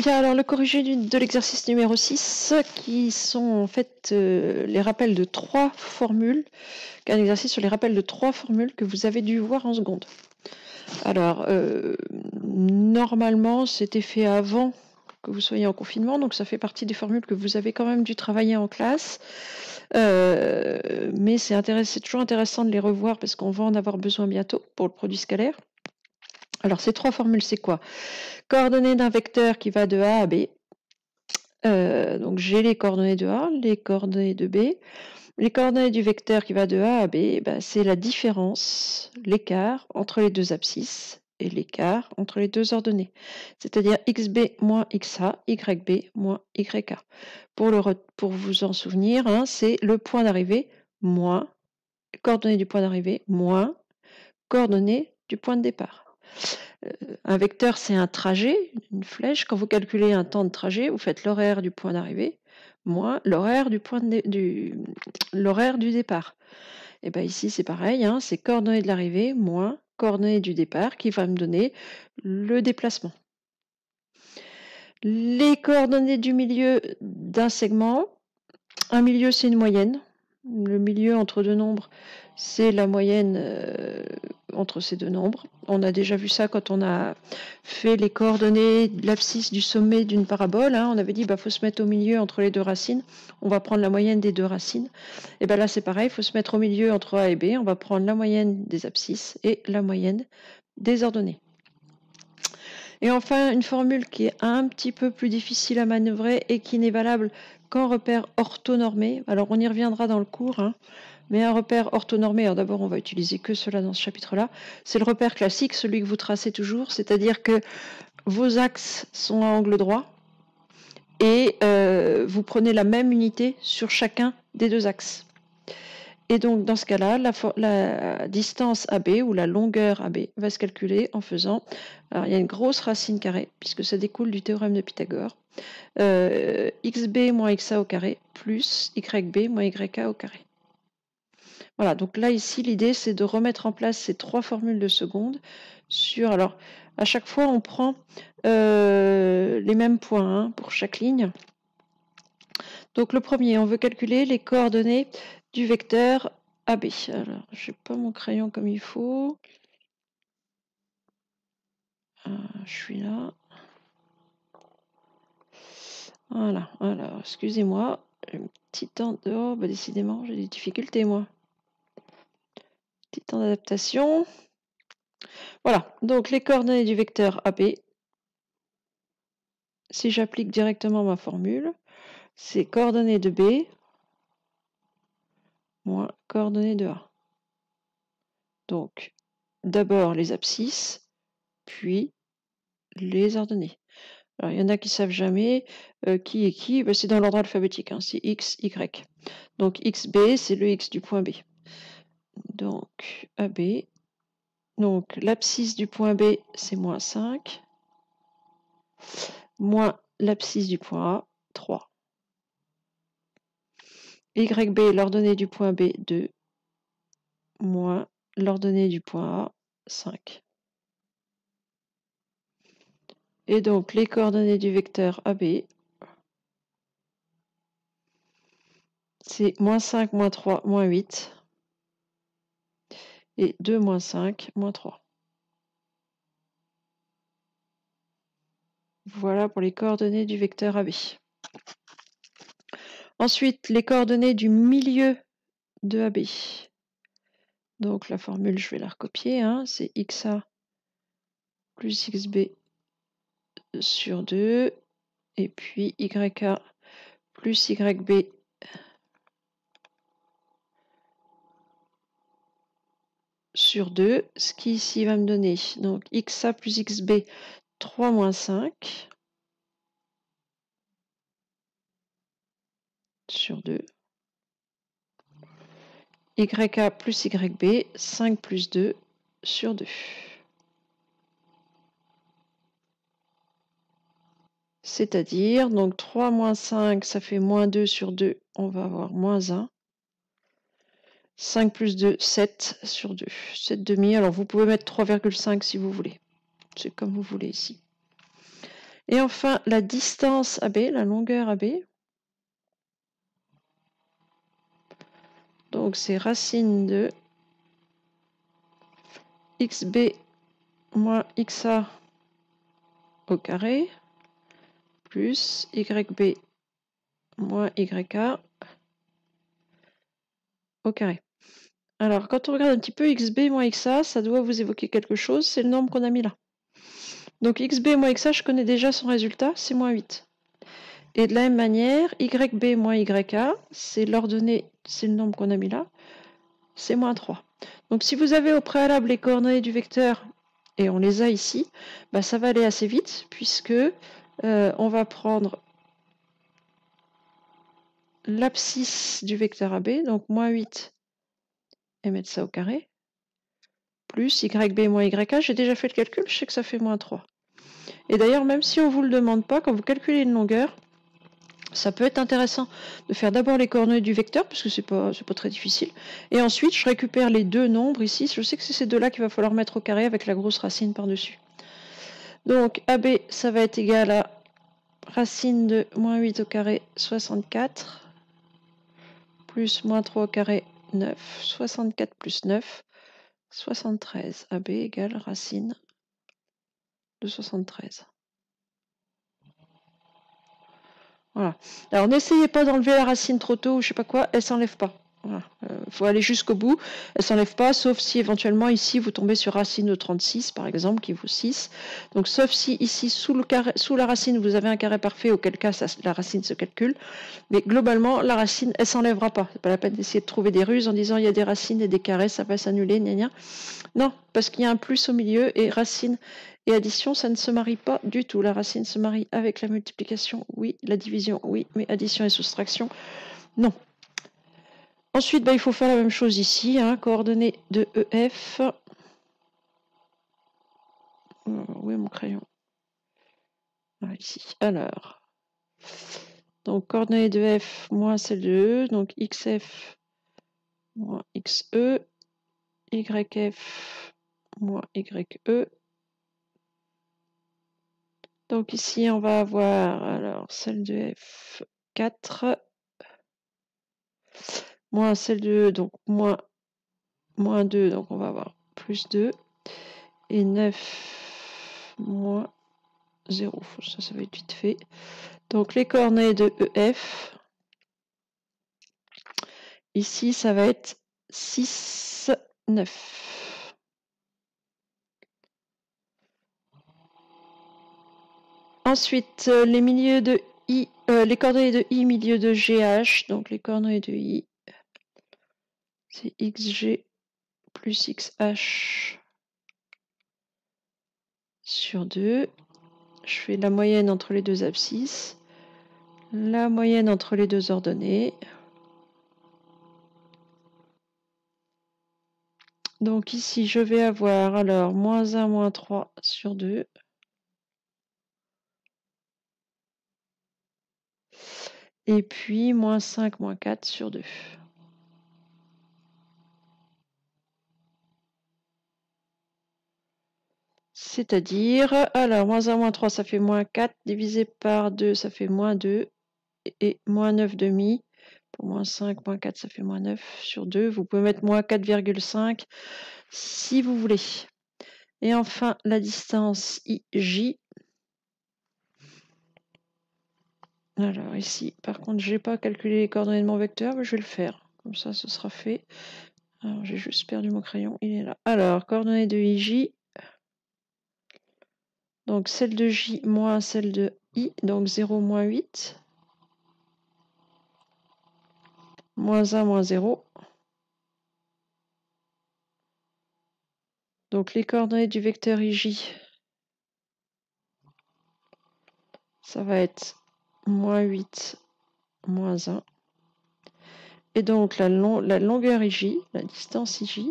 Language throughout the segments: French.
Bien, alors le corrigé de l'exercice numéro 6, qui sont en fait les rappels de 3 formules, un exercice sur les rappels de 3 formules que vous avez dû voir en seconde. Alors, normalement, c'était fait avant que vous soyez en confinement, donc ça fait partie des formules que vous avez quand même dû travailler en classe. Mais c'est toujours intéressant de les revoir parce qu'on va en avoir besoin bientôt pour le produit scalaire. Alors, ces 3 formules, c'est quoi? Coordonnées d'un vecteur qui va de A à B. Donc j'ai les coordonnées de A, les coordonnées de B. Les coordonnées du vecteur qui va de A à B, c'est la différence, l'écart entre les deux abscisses et l'écart entre les deux ordonnées. C'est-à-dire xb moins xa, yb moins yk. Pour vous en souvenir, c'est le point d'arrivée moins coordonnées du point d'arrivée moins coordonnées du point de départ. Un vecteur, c'est un trajet, une flèche. Quand vous calculez un temps de trajet, vous faites l'horaire du point d'arrivée moins l'horaire du départ. Et bien ici, c'est pareil, c'est coordonnées de l'arrivée moins coordonnées du départ qui va me donner le déplacement. Les coordonnées du milieu d'un segment. Un milieu, c'est une moyenne. Le milieu entre deux nombres, c'est la moyenne entre ces deux nombres. On a déjà vu ça quand on a fait les coordonnées de l'abscisse du sommet d'une parabole. On avait dit faut se mettre au milieu entre les deux racines. On va prendre la moyenne des deux racines. Et bien là, c'est pareil, il faut se mettre au milieu entre A et B. On va prendre la moyenne des abscisses et la moyenne des ordonnées. Et enfin, une formule qui est un petit peu plus difficile à manœuvrer et qui n'est valable qu'en repère orthonormé. Alors, on y reviendra dans le cours, mais un repère orthonormé, alors d'abord, on va utiliser que cela dans ce chapitre-là. C'est le repère classique, celui que vous tracez toujours, c'est-à-dire que vos axes sont à angle droit et vous prenez la même unité sur chacun des deux axes. Et donc, dans ce cas-là, la distance AB ou la longueur AB va se calculer en faisant... Alors, il y a une grosse racine carrée, puisque ça découle du théorème de Pythagore. XB moins XA au carré plus YB moins YK au carré. Voilà, donc là, ici, l'idée, c'est de remettre en place ces 3 formules de seconde sur... Alors, à chaque fois, on prend les mêmes points pour chaque ligne. Donc, le premier, on veut calculer les coordonnées du vecteur AB. Alors, je n'ai pas mon crayon comme il faut. Je suis là. Voilà, alors, excusez-moi. Un petit temps de... Oh, décidément, j'ai des difficultés, moi. Petit temps d'adaptation. Voilà, donc les coordonnées du vecteur AB. Si j'applique directement ma formule, c'est coordonnées de B moins coordonnées de A. Donc, d'abord les abscisses, puis les ordonnées. Alors, il y en a qui ne savent jamais qui est qui. C'est dans l'ordre alphabétique, c'est X, Y. Donc, XB, c'est le X du point B. Donc, AB. Donc, l'abscisse du point B, c'est moins 5. Moins l'abscisse du point A, 3. YB, l'ordonnée du point B, 2. Moins l'ordonnée du point A, 5. Et donc, les coordonnées du vecteur AB, c'est moins 5, moins 3, moins 8. Et 2, moins 5, moins 3. Voilà pour les coordonnées du vecteur AB. Ensuite, les coordonnées du milieu de AB. Donc, la formule, je vais la recopier. C'est XA plus XB sur 2. Et puis, YA plus YB sur 2, ce qui ici va me donner donc XA plus XB 3 moins 5 sur 2. YA plus YB 5 plus 2 sur 2. C'est-à-dire, donc 3 moins 5, ça fait moins 2 sur 2, on va avoir moins 1. 5 plus 2, 7 sur 2. 7 demi, alors vous pouvez mettre 3,5 si vous voulez. C'est comme vous voulez ici. Et enfin, la distance AB, la longueur AB. Donc, c'est racine de xb moins xa au carré plus yb moins yk au carré. Alors, quand on regarde un petit peu xb moins xa, ça doit vous évoquer quelque chose, c'est le nombre qu'on a mis là. Donc, xb moins xa, je connais déjà son résultat, c'est moins 8. Et de la même manière, yb moins yk, c'est l'ordonnée, c'est le nombre qu'on a mis là, c'est moins 3. Donc, si vous avez au préalable les coordonnées du vecteur, et on les a ici, bah, ça va aller assez vite, puisque on va prendre l'abscisse du vecteur AB, donc moins 8, et mettre ça au carré, plus yb moins yk, j'ai déjà fait le calcul, je sais que ça fait moins 3. Et d'ailleurs, même si on ne vous le demande pas, quand vous calculez une longueur, ça peut être intéressant de faire d'abord les coordonnées du vecteur, parce que c'est pas très difficile, et ensuite je récupère les deux nombres ici, je sais que c'est ces deux-là qu'il va falloir mettre au carré avec la grosse racine par-dessus. Donc AB, ça va être égal à racine de moins 8 au carré, 64, plus moins 3 au carré, 9, 64 plus 9, 73. AB égale racine de 73. Voilà. Alors n'essayez pas d'enlever la racine trop tôt ou je sais pas quoi, elle s'enlève pas. Voilà. Faut aller jusqu'au bout, elle s'enlève pas, sauf si éventuellement ici vous tombez sur racine de 36 par exemple, qui vaut 6. Donc sauf si ici sous la racine vous avez un carré parfait, auquel cas la racine se calcule. Mais globalement, la racine, elle s'enlèvera pas. C'est pas la peine d'essayer de trouver des ruses en disant il y a des racines et des carrés, ça va s'annuler, gna gna. Non, parce qu'il y a un plus au milieu et racine et addition, ça ne se marie pas du tout. La racine se marie avec la multiplication, oui. La division, oui. Mais addition et soustraction, non. Ensuite, il faut faire la même chose ici. Coordonnées de EF. Où est mon crayon? Ici. Alors. Donc, coordonnées de F moins celle de E. Donc, XF moins XE. YF moins YE. Donc ici, on va avoir alors celle de F4 moins celle de E, donc moins 2, donc on va avoir plus 2. Et 9 moins 0. Ça va être vite fait. Donc les coordonnées de EF, ici, ça va être 6, 9. Ensuite, les milieux de I, les coordonnées de I, milieu de GH. Donc les coordonnées de I, c'est XG plus XH sur 2. Je fais la moyenne entre les deux abscisses, la moyenne entre les deux ordonnées. Donc ici, je vais avoir alors moins 1, moins 3 sur 2. Et puis moins 5, moins 4 sur 2. C'est-à-dire, alors, moins 1, moins 3, ça fait moins 4, divisé par 2, ça fait moins 2, et moins 9 demi, pour moins 5, moins 4, ça fait moins 9 sur 2. Vous pouvez mettre moins 4,5 si vous voulez. Et enfin, la distance IJ. Alors ici, par contre, je n'ai pas calculé les coordonnées de mon vecteur, mais je vais le faire. Comme ça, ce sera fait. Alors, j'ai juste perdu mon crayon, il est là. Alors, coordonnées de IJ. Donc, celle de J moins celle de I, donc 0, moins 8. Moins 1, moins 0. Donc, les coordonnées du vecteur IJ, ça va être moins 8, moins 1. Et donc, la longueur IJ, la distance IJ,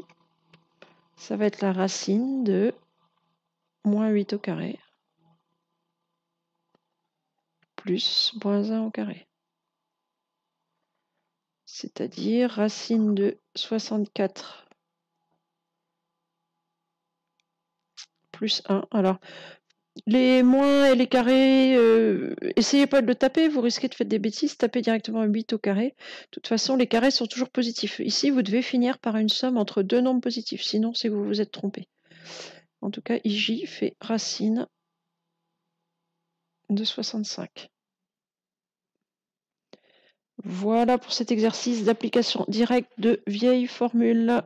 ça va être la racine de moins 8 au carré plus moins 1 au carré. C'est-à-dire racine de 64 plus 1. Alors, Les moins et les carrés, essayez pas de le taper, vous risquez de faire des bêtises, tapez directement 8 au carré. De toute façon, les carrés sont toujours positifs. Ici, vous devez finir par une somme entre deux nombres positifs, sinon c'est que vous vous êtes trompé. En tout cas, IJ fait racine de 65. Voilà pour cet exercice d'application directe de vieilles formules.